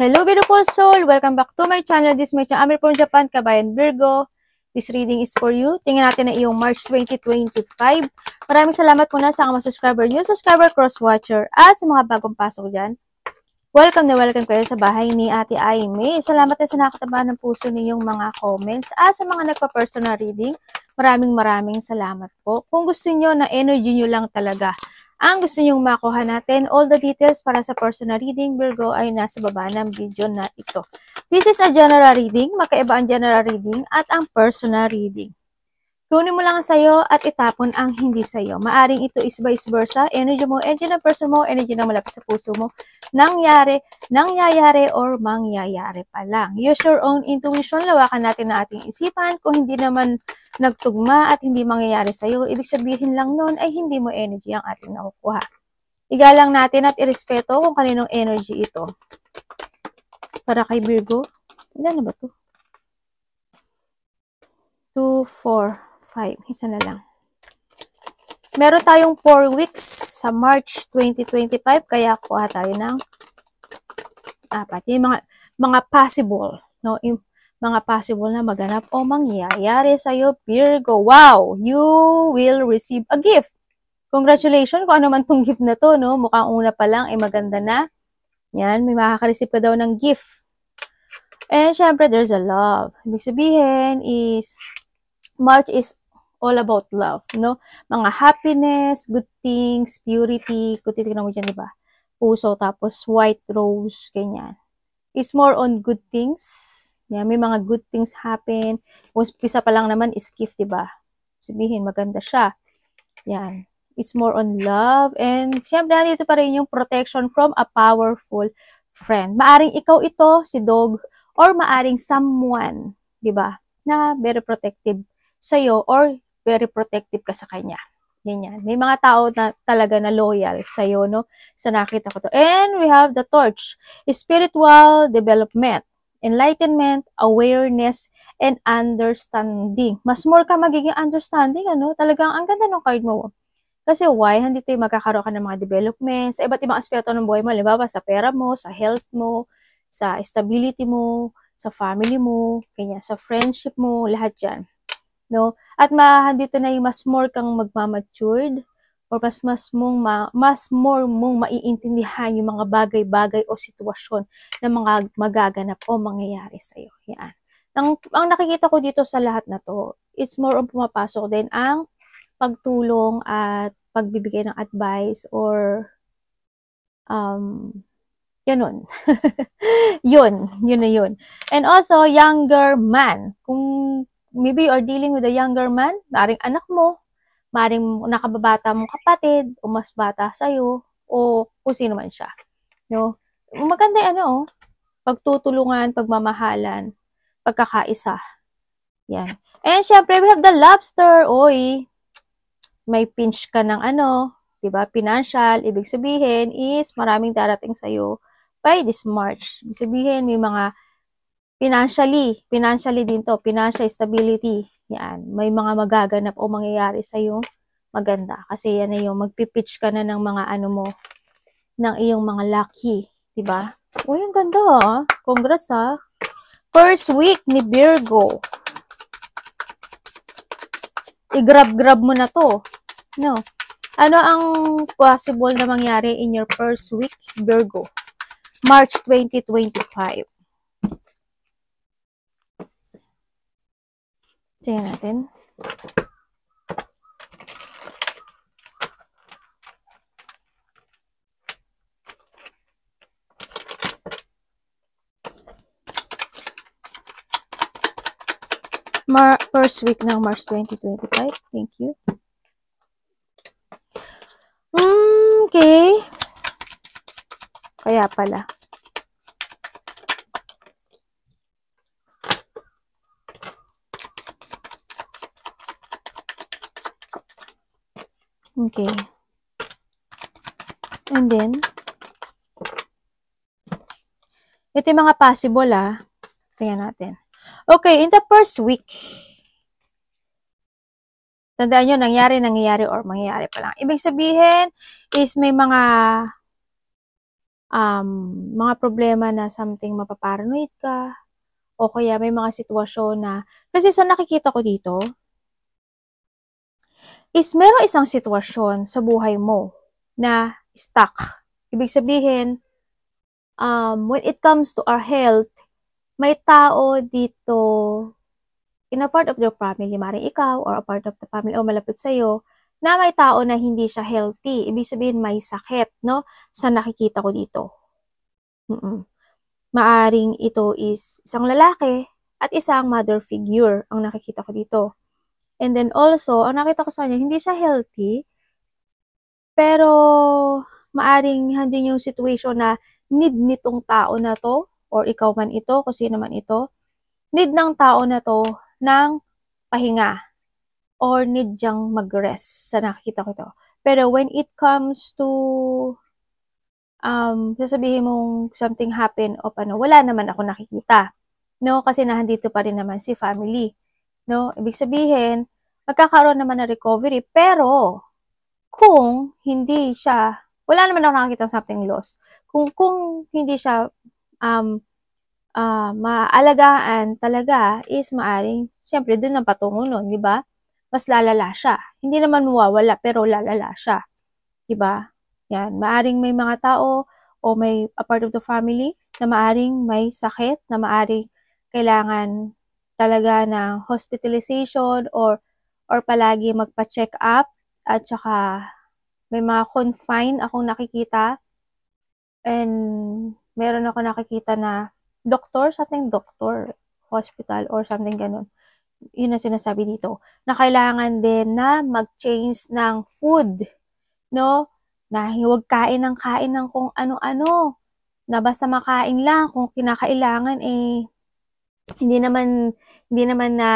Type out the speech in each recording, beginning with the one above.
Hello, beautiful soul! Welcome back to my channel. This is my channel, Amir from Japan, Kabayan Virgo. This reading is for you. Tingnan natin na iyong March 2025. Maraming salamat muna sa mga subscriber, new subscriber, cross-watcher, at sa mga bagong pasok dyan. Welcome na welcome kayo sa bahay ni Ate Aimee. Salamat na sa nakataba ng puso ninyong mga comments. At sa mga nagpa-personal reading, maraming salamat po. Kung gusto nyo na energy nyo lang talaga ang gusto nyong makuha natin, all the details para sa personal reading, Virgo, ay nasa baba ng video na ito. This is a general reading, magkaiba ang general reading at ang personal reading. Kunin mo lang sa'yo at itapon ang hindi sa'yo. Maaring ito is vice versa, energy mo, energy ng person mo, energy ng malapit sa puso mo, nangyayari or mangyayari pa lang. Use your own intuition, lawakan natin na ating isipan. Kung hindi naman nagtugma at hindi mangyayari sa'yo, ibig sabihin lang nun ay hindi mo energy ang ating nakukuha. Igalang natin at irespeto kung kaninong energy ito. Para kay Virgo, ilan na ba to? 2, 4, 5. Isa na lang. Meron tayong 4 weeks sa March 2025, kaya kuha tayo ng 4. Yung mga possible, no? Yung mga possible na maganap o mangyayari sa'yo, Virgo. Wow! You will receive a gift. Congratulations kung ano man tong gift na to, no? Mukhang una pa lang ay maganda na. Yan, may makaka-receive ka daw ng gift. And syempre, there's a love. Ibig sabihin is, March is all about love, no? Mga happiness, good things, purity. Kung titignan mo dyan, diba? Puso, tapos white rose, ganyan. It's more on good things. Yeah, may mga good things happen. Kung pisa pa lang naman is gift, diba? Sabihin, maganda siya. Yan. It's more on love. And syempre, nandito pa rin yung protection from a powerful friend. Maaring ikaw ito, si dog, or maaring someone, diba? Na very protective sa'yo or very protective ka sa kanya. Ganyan. May mga tao na talaga na loyal sa'yo, no? Sa nakita ko to. And we have the torch. Spiritual development, enlightenment, awareness, and understanding. Mas more ka magiging understanding, ano? Talagang ang ganda ng card mo. Kasi why? Handito yung magkakaroon ka ng mga developments sa iba't ibang aspeto ng buhay mo. Halimbawa, sa pera mo, sa health mo, sa stability mo, sa family mo, ganyan, sa friendship mo, lahat yan. No? At dito na yung mas more kang magmamatured or mas more mong maiintindihan yung mga bagay-bagay o sitwasyon na mga magaganap o mangyayari sa iyo. Yan. Ang nakikita ko dito sa lahat na to, it's more on pumapasok din ang pagtulong at pagbibigay ng advice or ganun. yun na yun. And also, younger man. Kung maybe you are dealing with a younger man, maring anak mo, maring nakababata mong kapatid, o mas bata sa'yo, o kung sino man siya. No? Maganda pagtutulungan, pagmamahalan, pagkakaisa. Yan. And syempre, we have the lobster. Oy, may pinch ka ng diba? Financial, ibig sabihin is maraming darating sa'yo by this March. Ibig sabihin, may mga financially din to, financial stability. Yan, may mga magaganap o mangyayari sa iyo maganda. Kasi yan na yung magpipitch ka na ng mga mo, ng iyong mga lucky. Diba? Uy, ang ganda ha. Congrats ha. First week ni Virgo. I-grab mo na to. No. Ano ang possible na mangyari in your first week, Virgo? March 2025. Tingnan natin. First week ng March 2025. Thank you. Okay. Kaya pala. Okay. And then, ito yung mga possible tingnan natin. Okay, in the first week, tandaan nyo, nangyayari or mangyayari pa lang. Ibig sabihin is may mga mga problema na something mapaparanoid ka, o kaya may mga sitwasyon na, kasi sa nakikita ko dito, is meron isang sitwasyon sa buhay mo na stuck. Ibig sabihin, when it comes to our health, may tao dito, in a part of your family, maring ikaw, or a part of the family, o malapit sa'yo, na may tao na hindi siya healthy. Ibig sabihin, may sakit, no? Sa nakikita ko dito. Maaring ito is isang lalaki at isang mother figure ang nakikita ko dito. And then also, ang nakita ko sa kanya, hindi siya healthy, pero maaring hindi yung situation na need nitong tao na to, or ikaw man ito, kung sino man ito, need ng tao na to ng pahinga, or need diyang mag-rest sa nakikita ko to. Pero when it comes to sasabihin mong something happen o paano, wala naman ako nakikita. No? Kasi nandito pa rin naman si family. No? Ibig sabihin, magkakaroon naman ng recovery, pero kung hindi siya, wala naman ako nakikita something loss. Kung hindi siya maalagaan talaga, is maaring, siyempre, dun ang patungo nun, di ba? Mas lalala siya. Hindi naman mawawala, pero lalala siya. Di ba? Yan. Maaring may mga tao o may a part of the family na maaring may sakit, na maaring kailangan talaga ng hospitalization or palagi magpa-check up, at saka may mga confine akong nakikita, and meron ako nakikita na something doctor, hospital or something ganun. Yun ang sinasabi dito, na kailangan din na mag-change ng food, no? Na huwag kain ng kung ano-ano, na basta makain lang kung kinakailangan, hindi naman na,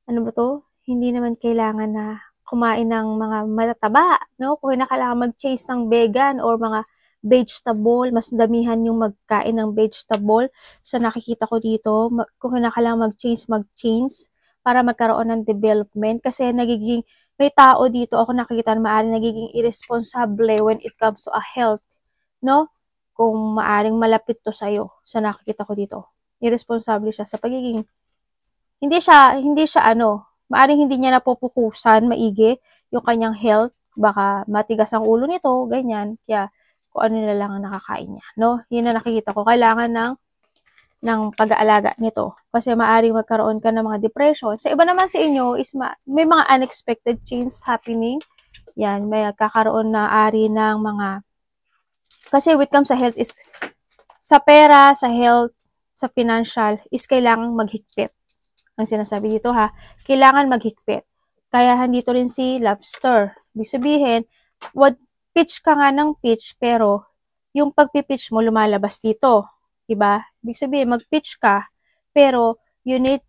ano ba to? Hindi naman kailangan na kumain ng mga matataba, no? Kung kinakailangan mag-change ng vegan or mga vegetable, mas damihan yung magkain ng vegetable sa nakikita ko dito. Kung kinakailangan mag-change para magkaroon ng development, kasi may tao dito ako nakikita na maaaring nagiging irresponsible when it comes to a health, no? Kung maaaring malapit to sa'yo, sa nakikita ko dito. Irresponsible siya sa pagiging, hindi siya maaring hindi niya napupukusan maigi yung kanyang health, baka matigas ang ulo nito, ganyan, kaya kung ano na lang ang nakakain niya, no? Yun na nakikita ko, kailangan ng pag-aalaga nito. Kasi maaring magkaroon ka ng mga depression. Sa iba naman sa inyo is may mga unexpected change happening. Yan, may kakaroon na ari ng mga, kasi when it comes sa health is, sa pera, sa health, sa financial, is kailangang maghigpit. Ang sinasabi dito kailangan maghigpit. Kaya handito rin si Lobster. Ibig sabihin, pitch ka nga ng pitch, pero yung pagpipitch mo lumalabas dito. Diba? Ibig sabihin, mag-pitch ka, pero you need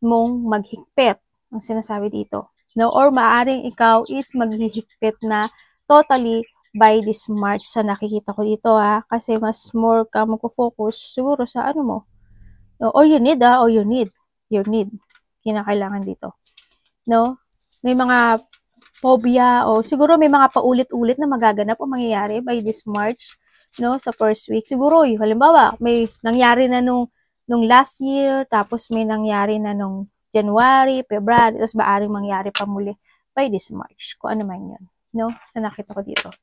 mong maghigpit. Ang sinasabi dito. No? Or maaring ikaw is maghihigpit na totally by this March sa nakikita ko dito kasi mas more ka magpo-focus siguro sa ano mo. No? Or you need kinakailangan dito. No? May mga phobia o siguro may mga paulit-ulit na magaganap o mangyayari by this March, no, sa first week. Siguro, halimbawa, may nangyari na nung last year, tapos may nangyari na nung January, February, tapos maaring mangyari pa muli by this March. Kung ano man yun, no? Sa nakita ko dito.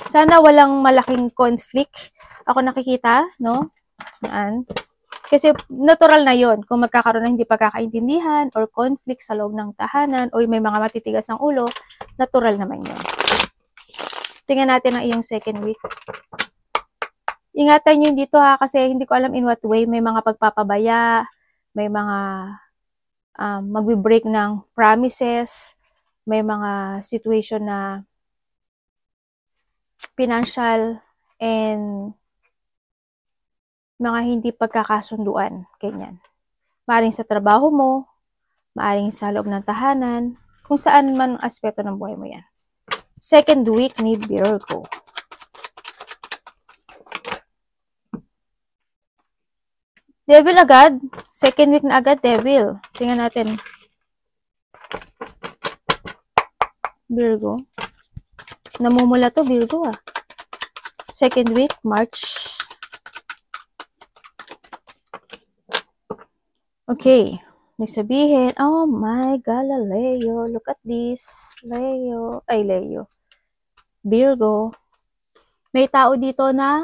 Sana walang malaking conflict ako nakikita, no? Yan. Kasi natural na yon kung magkakaroon ng hindi pagkakaintindihan or conflict sa loob ng tahanan o may mga matitigas ng ulo, natural naman yun. Tingnan natin ang iyong second week. Ingatan nyo dito kasi hindi ko alam in what way, may mga pagpapabaya, may mga magbe-break ng promises, may mga situation na financial and mga hindi pagkakasunduan, ganyan. Maaring sa trabaho mo, maaring sa loob ng tahanan, kung saan man aspeto ng buhay mo yan. Second week ni Virgo. Devil agad. Second week na agad, Devil. Tingnan natin. Virgo. Namumula to, Virgo ah. Second week, March. Okay. Nagsabihin, oh my God, Leo, look at this. Leo. Virgo. May tao dito na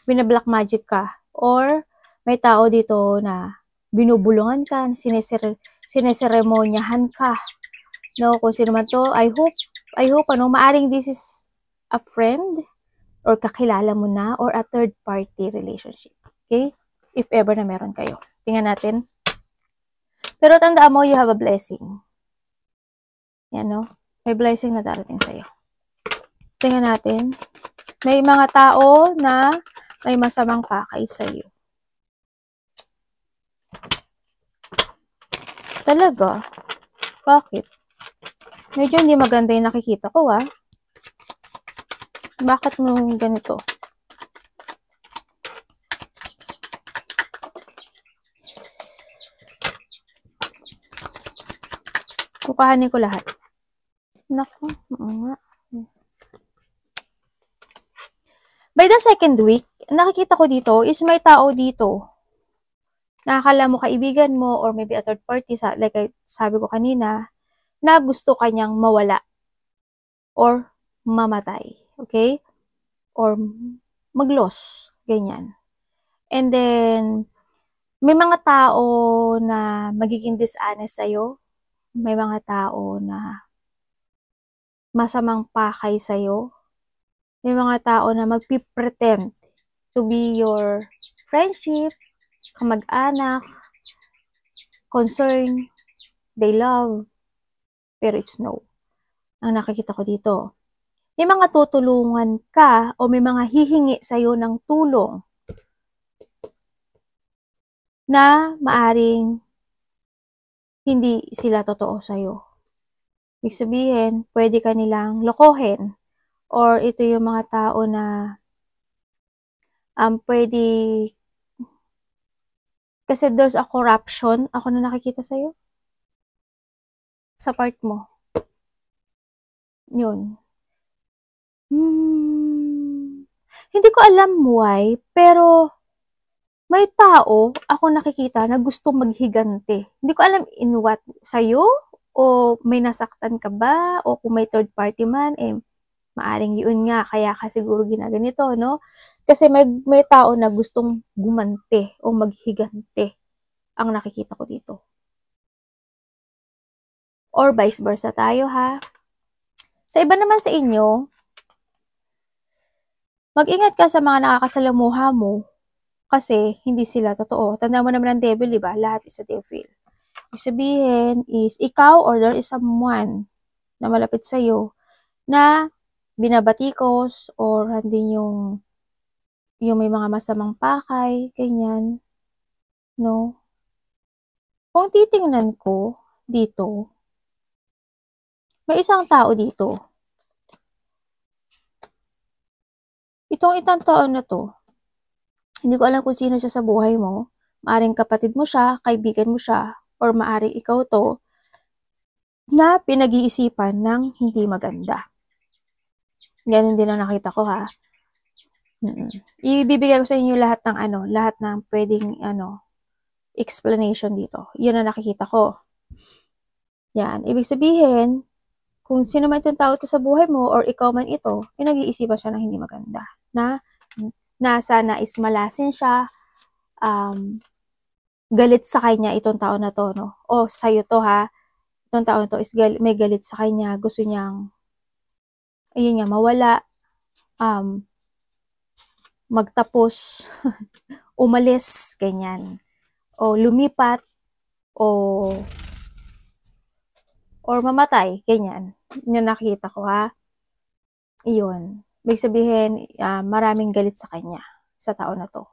binablack magic ka. Or may tao dito na binubulungan ka, sineseremonyahan ka. No, kung sino man to, I hope, maaring this is a friend or kakilala mo na or a third party relationship. Okay? If ever na meron kayo. Tingnan natin. Pero tandaan mo, you have a blessing. Yan, no? May blessing na darating sa'yo. Tingnan natin. May mga tao na may masamang pakay sa'yo. Talaga? Bakit? Medyo hindi maganda yung nakikita ko, ah. Bakit mo ganito? Kukahanin ko lahat. Naku, nga. By the second week, nakikita ko dito is may tao dito. Nakakala mo kaibigan mo or maybe a third party, like sabi ko kanina, na gusto kanyang mawala or mamatay. Okay? Or mag-loss. Ganyan. And then, may mga tao na magiging dishonest sa'yo. May mga tao na masamang pakay sa'yo. May mga tao na magpipretend to be your friendship, kamag-anak, concern, they love, pero it's no. Ang nakikita ko dito. May mga tutulungan ka o may mga hihingi sa'yo ng tulong na maaring hindi sila totoo sa'yo. Ibig sabihin, pwede ka nilang lokohin. Or ito yung mga tao na pwede, kasi there's a corruption. Ako na nakikita sa'yo. Sa part mo. Yun. Hindi ko alam why, pero may tao ako nakikita na gustong maghigante. Hindi ko alam in what, sa'yo? O may nasaktan ka ba? O kung may third party man, maaring yun nga, kaya ka siguro ginaganito, no? Kasi may tao na gustong gumante o maghigante ang nakikita ko dito. Or vice versa tayo, ha? Sa iba naman sa inyo, mag-ingat ka sa mga nakakasalamuha mo kasi hindi sila totoo. Tandaan mo naman ang devil, diba? Lahat is a devil. Ibig sabihin is, ikaw or there is someone na malapit sa'yo na binabatikos or hindi yung may mga masamang pakay, ganyan, no? Kung titingnan ko dito, may isang tao dito. Itong taon na to, hindi ko alam kung sino siya sa buhay mo. Maaring kapatid mo siya, kaibigan mo siya, or maaring ikaw to, na pinag-iisipan ng hindi maganda. Ganun din ang nakita ko, ha. Ibibigay ko sa inyo lahat ng pwedeng explanation dito. Yun ang nakikita ko. Yan. Ibig sabihin, kung sino man itong tao to sa buhay mo or ikaw man ito, pinag-iisipan siya ng hindi maganda. Na sana is malasin siya, galit sa kanya itong tao na to, no? O sa'yo to, ha. Itong tao na to is may galit sa kanya. Gusto niyang, ayun nga, mawala, magtapos, umalis, ganyan. O lumipat, or mamatay, ganyan. Yung nakita ko, ha. Iyon. Ibig sabihin, maraming galit sa kanya, sa tao na to.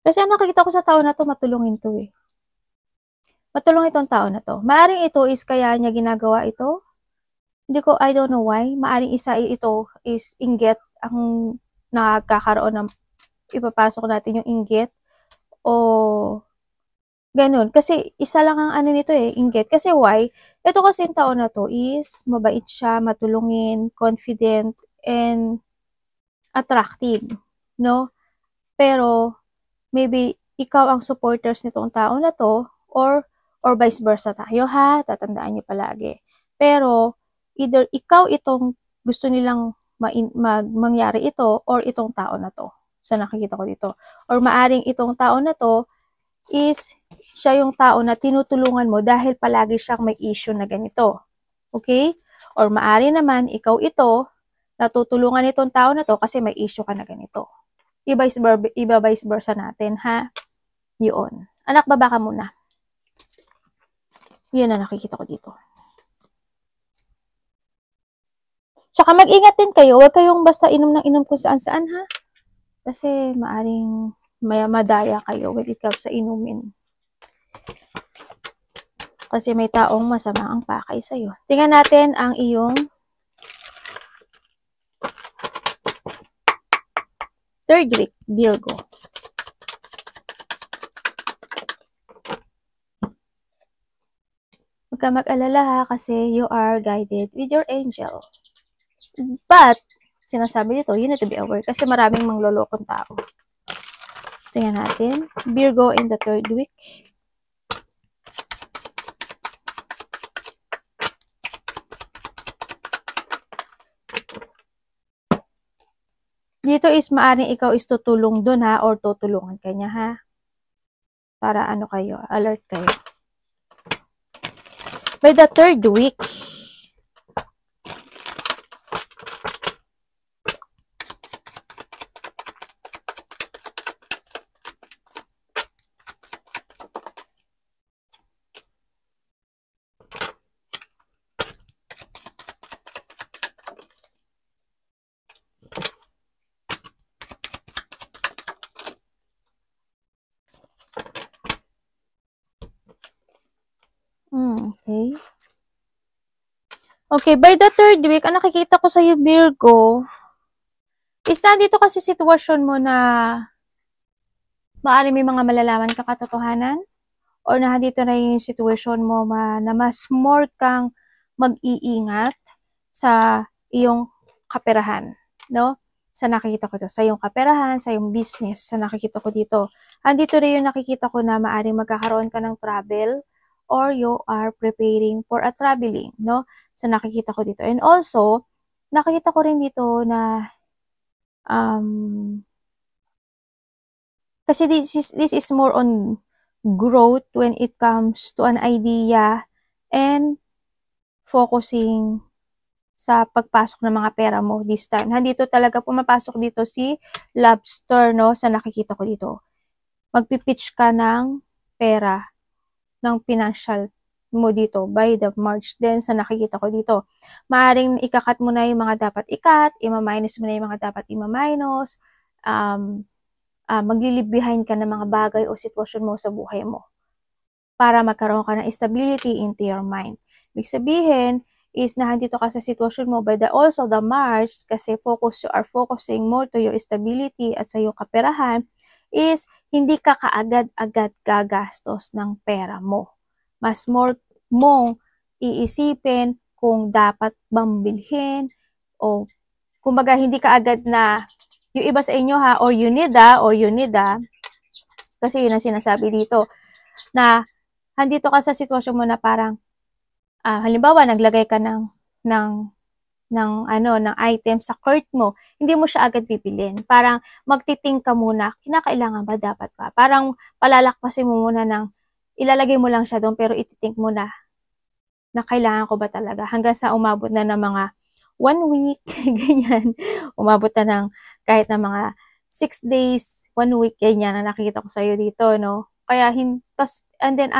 Kasi ang nakikita ko sa tao na to, matulungin to eh. Matulungin itong tao na to. Maaring ito is kaya niya ginagawa ito. I don't know why. Maaring isa ito is inggit ang nakakaroon ng ipapasok natin yung inggit o Ganun. Kasi isa lang ang ano nito eh, inggit. Kasi why? Ito kasi yung tao na to is mabait siya, matulungin, confident, and attractive. No? Pero, maybe ikaw ang supporters nitong tao na to, or vice versa tayo ha, tatandaan niyo palagi. Pero, either ikaw itong gusto nilang mangyari ito, or itong tao na to, sa nakikita ko dito. Or maaring itong tao na to, is siya yung tao na tinutulungan mo dahil palagi siyang may issue na ganito. Okay? Or maari naman, ikaw ito, natutulungan itong tao na to kasi may issue ka na ganito. Iba-vice versa natin, ha? Yun. Anak, baba ka muna. Yun na nakikita ko dito. Tsaka mag-ingat din kayo. Huwag kayong basta inom ng inom kung saan-saan, ha? Kasi maaring madaya kayo when it comes sa inumin. Kasi may taong masama ang pakay sa'yo. Tingnan natin ang iyong third week, Virgo. Huwag ka mag-alala ha, kasi you are guided with your angel. But, sinasabi dito, you need to be aware kasi maraming manglolokong tao. Tingnan natin. Virgo in the third week. Dito is maaring ikaw is tutulong dun ha, or tutulungan ka niya ha. Para ano kayo, alert kayo. By the third week, okay. Okay, by the third week, ang nakikita ko sa iyo, Virgo, is nandito kasi sitwasyon mo na maaari may mga malalaman ka katotohanan, or nandito na yung sitwasyon mo na mas more kang mag-iingat sa iyong kaperahan, no? Sa nakikita ko to, sa iyong kaperahan, sa iyong business, sa nakikita ko dito. Andito rin yung nakikita ko na maaaring magkakaroon ka ng travel, or you are preparing for a traveling, no? Sa nakikita ko dito. And also, nakikita ko rin dito na kasi this is more on growth when it comes to an idea and focusing sa pagpasok ng mga pera mo this time. Nandito talaga pumapasok dito si Lobster, no? Sa nakikita ko dito. Magpipitch ka ng pera, ng financial mo dito by the March. Then, sa nakikita ko dito, maaaring ikakat mo na yung mga dapat ikat, ima-minus mo na yung mga dapat ima-minus, maglilib behind ka ng mga bagay o sitwasyon mo sa buhay mo para magkaroon ka ng stability into your mind. Ibig sabihin is na nandito ka sa sitwasyon mo by also the Mars, kasi you are focusing more to your stability at sa iyong kaperahan, is hindi ka kaagad-agad gagastos ng pera mo. Mas more mong iisipin kung dapat bang bilhin, o kumbaga hindi ka agad na yung iba sa inyo ha, or you need kasi yun ang sinasabi dito, na handito ka sa sitwasyon mo na parang, halimbawa, naglagay ka ng item sa cart mo, hindi mo siya agad bibilin. Parang magtiting ka muna, kinakailangan ba, dapat ba? Parang palalakpasin mo muna ilalagay mo lang siya doon, pero ititink mo na kailangan ko ba talaga? Hanggang sa umabot na ng mga 1 week, ganyan. Umabot na ng kahit na mga 6 days, 1 week, ganyan na nakikita ko sa'yo dito, no? Kaya, and then,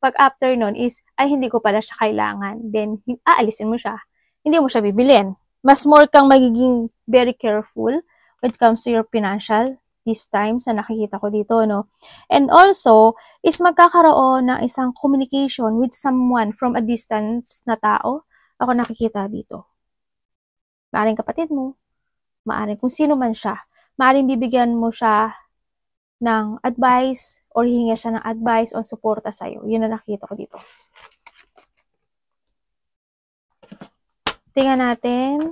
pag after nun is, ay, hindi ko pala siya kailangan. Then, aalisin mo siya. Hindi mo siya bibilin. Mas more kang magiging very careful when it comes to your financial this time sa nakikita ko dito, no? And also, is magkakaroon ng isang communication with someone from a distance na tao. Ako nakikita dito. Maaring kapatid mo, maaring kung sino man siya. Maaring bibigyan mo siya ng advice or hihinga siya ng advice o suporta sa'yo. Yun na nakita ko dito. Tingnan natin.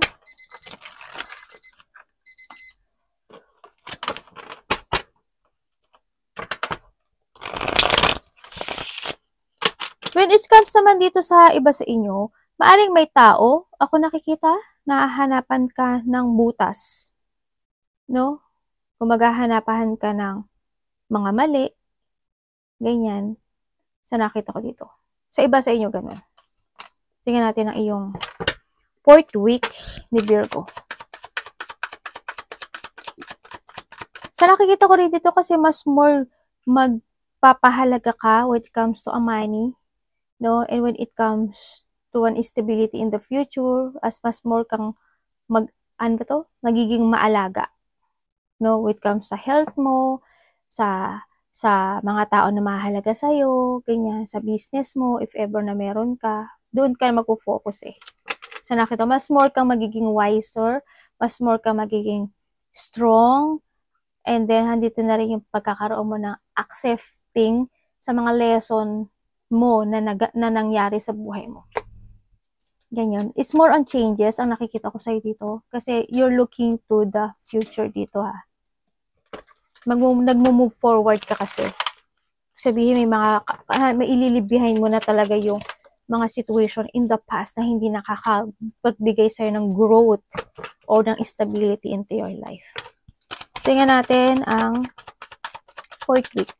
When it comes naman dito sa iba sa inyo, maaring may tao, ako nakikita, nahahanapan ka ng butas. No? Kung maghahanapan ka ng mga mali, ganyan, sa nakita ko dito. Sa iba sa inyo, ganun. Tingnan natin ang iyong 4th week ni Virgo. Sa nakikita ko rin dito kasi mas more magpapahalaga ka when it comes to a money, no? And when it comes to an stability in the future, as mas more kang magiging maalaga. No? When it comes sa health mo, sa mga tao na mahalaga sa'yo, ganyan, sa business mo, if ever na meron ka, doon ka magpo-focus eh. Sa nakita, mas more kang magiging wiser, mas more kang magiging strong, and then handito na rin yung pagkakaroon mo ng accepting sa mga lesson mo na nangyari sa buhay mo. Ganyan. It's more on changes ang nakikita ko sa'yo dito kasi you're looking to the future dito ha. Nagmo-move forward ka kasi. Sabihin may ililibihin mo na talaga yung mga situation in the past na hindi nakakapagbigay sa'yo ng growth o ng stability into your life. Tingnan natin ang 4th week.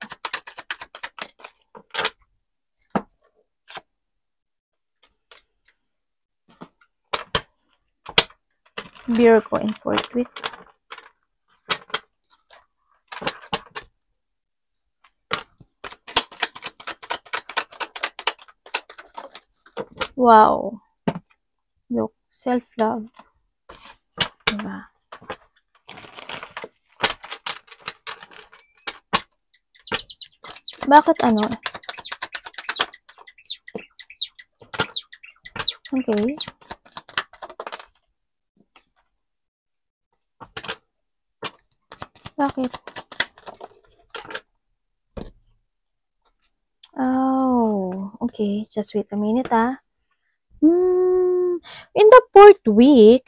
Virgo in 4th week. Wow. Look, self-love. Diba? Bakit ano? Okay. Bakit? Oh, okay. Just wait a minute in the 4th week,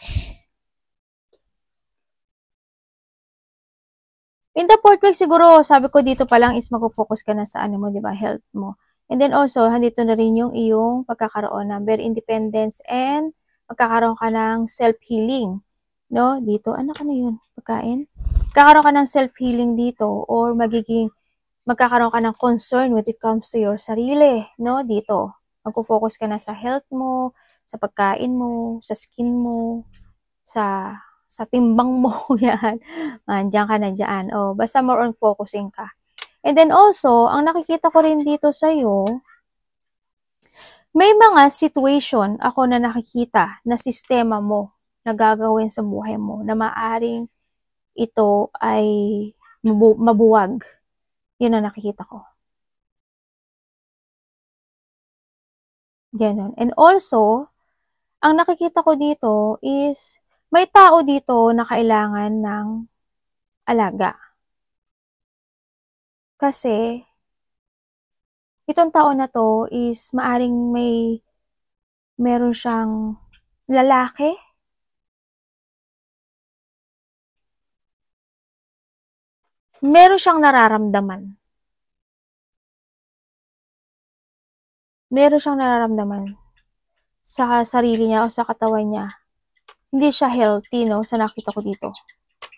siguro, sabi ko dito pa lang is mag-focus ka na sa ano mo, di ba, health mo. And then also, handito na rin yung iyong pagkakaroon ng very independence and magkakaroon ka ng self-healing. No? Dito, ano ka na yun? Pagkain? Magkakaroon ka ng self-healing dito or magkakaroon ka ng concern when it comes to your sarili. No? Dito. Mag-focus ka na sa health mo, sa pagkain mo, sa skin mo, sa timbang mo, yan. Diyan ka na dyan. O, basta more on focusing ka. And then also, ang nakikita ko rin dito sa'yo, may mga situation ako na nakikita na sistema mo na gagawin sa buhay mo na maaring ito ay mabuwag. Yun ang nakikita ko. Ganon. And also, ang nakikita ko dito is may tao dito na kailangan ng alaga. Kasi, itong tao na to is maaring meron siyang lalaki. Meron siyang nararamdaman. Meron siyang nararamdaman sa sarili niya o sa katawan niya. Hindi siya healthy, no? Sa nakita ko dito.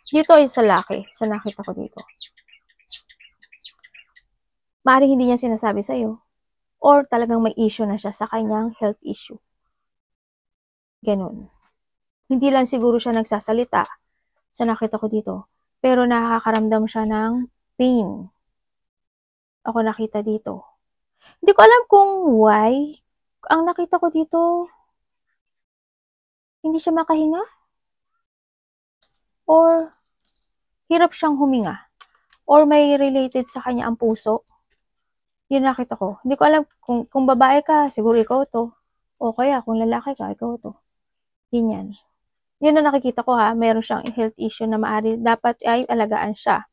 Dito is lalaki. Sa nakita ko dito. Maaring hindi niya sinasabi sa'yo. Or talagang may issue na siya sa kanyang health issue. Ganun. Hindi lang siguro siya nagsasalita sa nakita ko dito. Pero nakakaramdam siya ng pain. Ako nakita dito. Hindi ko alam kung why. Ang nakita ko dito, hindi siya makahinga. Or hirap siyang huminga. Or may related sa kanya ang puso. Yun nakita ko. Hindi ko alam kung babae ka, siguro ikaw to. O kaya kung lalaki ka, ikaw to. Ganyan. Yun na nakikita ko ha, meron siyang health issue na maaari dapat ay alagaan siya.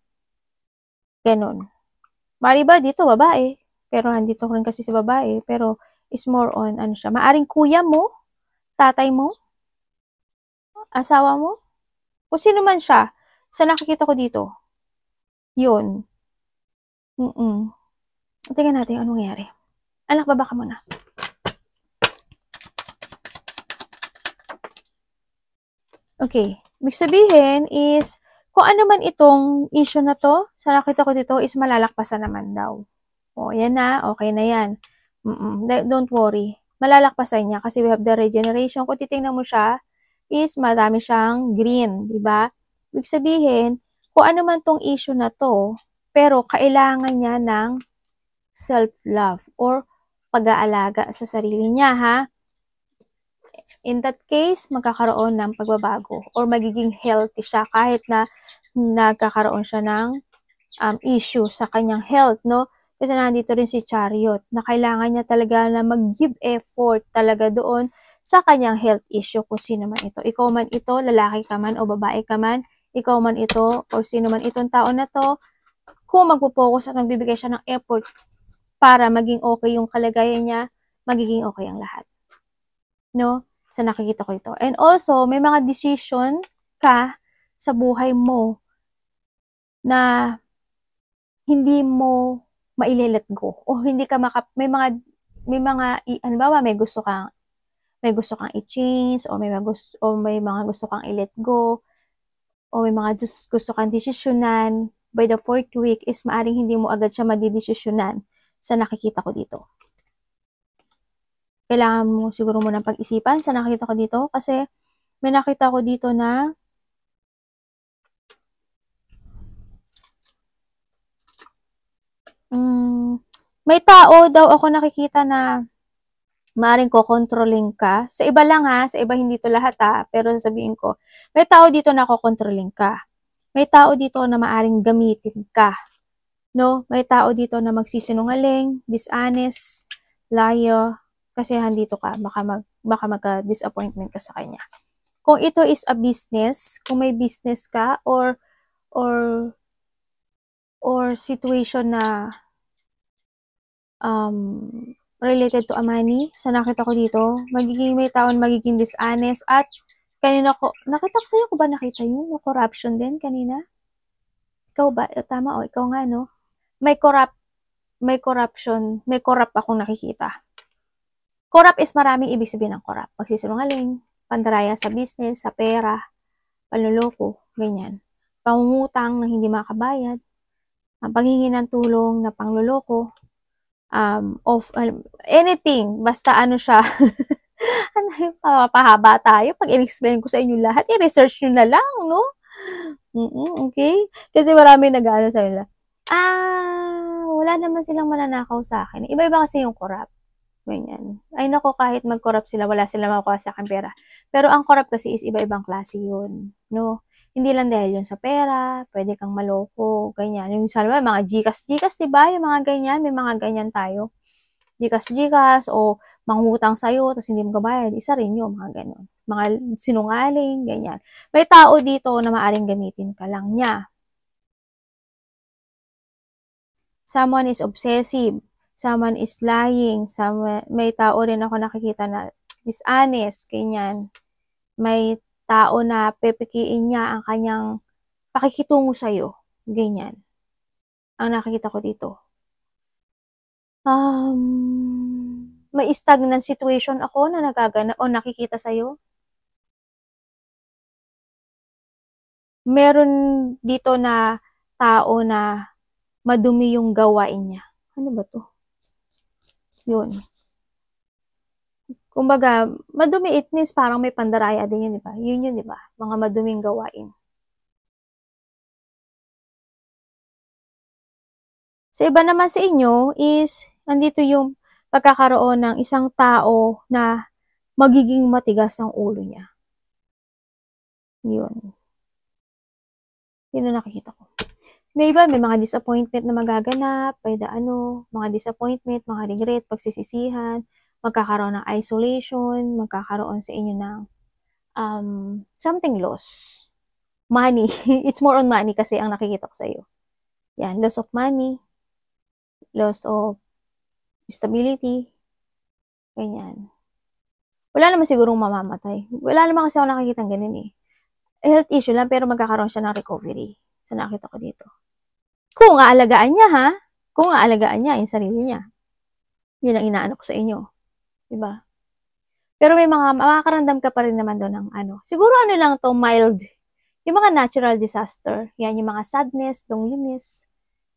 Ganon. Mali ba dito babae, pero nandito rin kasi sa babae, pero is more on ano siya, maaring kuya mo, tatay mo, asawa mo, kung sino man siya, sa nakikita ko dito, yun. Tingnan natin anong nangyari. Anak, baba ka muna. Okay, ibig sabihin is, kung ano man itong issue na to, sa nakita ko dito is malalakpasan naman daw. O, yan na, okay na yan. Don't worry. Malalakpasan niya kasi we have the regeneration. Kung titingnan mo siya, is madami siyang green, di ba? Ibig sabihin, kung ano man tong issue na to, pero kailangan niya ng self-love or pag-aalaga sa sarili niya, ha? In that case, magkakaroon ng pagbabago or magiging healthy siya kahit na nagkakaroon siya ng issue sa kanyang health, no? Kasi nandito rin si Chariot na kailangan niya talaga na mag-give effort talaga doon sa kanyang health issue kung sino man ito. Ikaw man ito, lalaki ka man o babae ka man, ikaw man ito o sino man itong tao na to, kung magpo-focus at magbibigay siya ng effort para maging okay yung kalagayan niya, magiging okay ang lahat. No? Sa nakikita ko ito. And also, may mga decision ka sa buhay mo na hindi mo maile-let go o hindi ka may mga halimbawa may gusto kang i-change o may mga gusto kang i-let go o may mga gusto kang desisyonan by the 4th week is maaring hindi mo agad siya madidesisyonan sa nakikita ko dito. Kailangan mo siguro munang pag-isipan sa nakita ko dito kasi may nakita ko dito na may tao daw ako nakikita na maaaring kokontrolling ka. Sa iba lang ha, sa iba hindi to lahat ha, pero sasabihin ko, may tao dito na kokontrolling ka. May tao dito na maaring gamitin ka. No? May tao dito na magsisinungaling, dishonest, liar, kasi handito ka, baka magka-disappointment ka sa kanya. Kung ito is a business, kung may business ka or situation na related to a money, sa nakita ko dito, may taon magiging dishonest at kanina ko, nakita ko sa'yo ko ba nakita yun? Yung corruption din kanina? Ikaw ba? Tama o, ikaw nga no? May corruption, may corrupt akong nakikita. Corrupt is maraming ibig sabihin ng corrupt. Pagsisinungaling, pandaraya sa business, sa pera, panluloko, ganyan. Pangungutang na hindi makabayad, ang panghingi ng tulong na pangluloko, of anything, basta ano siya, pahaba tayo. Pag in-explain ko sa inyo lahat, i-research nyo na lang, no? Okay? Kasi marami nag-ano sa nila. Wala naman silang mananakaw sa akin. Iba-iba kasi yung corrupt. Ganyan. Ay nako, kahit mag-corrupt sila, wala silang makuha sa akin pera. Pero ang corrupt kasi is iba-ibang klase yun. No? Hindi lang dahil yun sa pera, pwede kang maloko, ganyan. Yung salwa, mga Gcash, diba? Yung mga ganyan, may mga ganyan tayo. Gcash, o mangutang sa'yo, tapos hindi mo kabayad, isa rin yun, mga ganyan. Mga sinungaling, ganyan. May tao dito na maaring gamitin ka lang niya. Someone is obsessive. Someone is lying. May tao rin ako nakikita na dishonest, ganyan. May tao na pepekiin niya ang kanyang pakikitungo sa'yo, ganyan. Ang nakikita ko dito. May stagnant situation ako na nagagana o nakikita sa'yo. Meron dito na tao na madumi yung gawain niya. Ano ba to? Yun. Kumbaga, madumi it means parang may pandaraya din yun, di ba? Yun yun, di ba? Mga maduming gawain. Sa iba naman sa inyo is, nandito yung pagkakaroon ng isang tao na magiging matigas ang ulo niya. Yun. Yun ang nakikita ko. May iba, may mga disappointment na magaganap, mga disappointment, mga regret, pagsisisihan, magkakaroon ng isolation, magkakaroon sa inyo ng something loss. Money. It's more on money kasi ang nakikita ko sa iyo. Yan, loss of money, loss of stability, ganyan. Wala naman sigurong mamamatay. Wala naman kasi ako nakikita ganun eh. Health issue lang, pero magkakaroon siya ng recovery. Sa nakita ko dito. Kung aalagaan niya ha, kung aalagaan niya yung sarili niya. Yun ang inaano ko sa inyo. Diba? Pero may mga, makakaramdam ka pa rin naman doon ng ano. Siguro ano lang to, mild. Yung mga natural disaster. Yan, yung mga sadness, loneliness.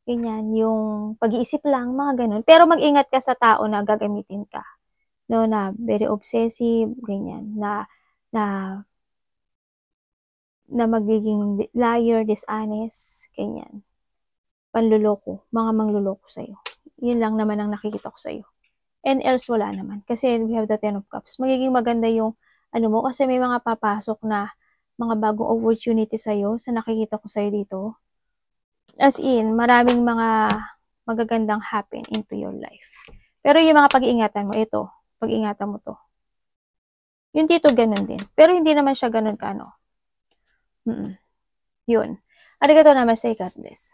Ganyan, yung pag-iisip lang, mga ganun. Pero mag-ingat ka sa tao na gagamitin ka. No, na very obsessive, ganyan. Na magiging liar, dishonest, ganyan. Panluloko, mga mangluloko sa'yo. Yun lang naman ang nakikita ko sa'yo. And else, wala naman. Kasi we have the 10 of Cups. Magiging maganda yung, ano mo, kasi may mga papasok na mga bagong opportunity sa'yo, sa nakikita ko sa'yo dito. As in, maraming mga magagandang happen into your life. Pero yung mga pag-iingatan mo, ito, pag-iingatan mo to. Yung dito, ganun din. Pero hindi naman siya ganun ka, ano. Yun. Arigatou namaste, God bless.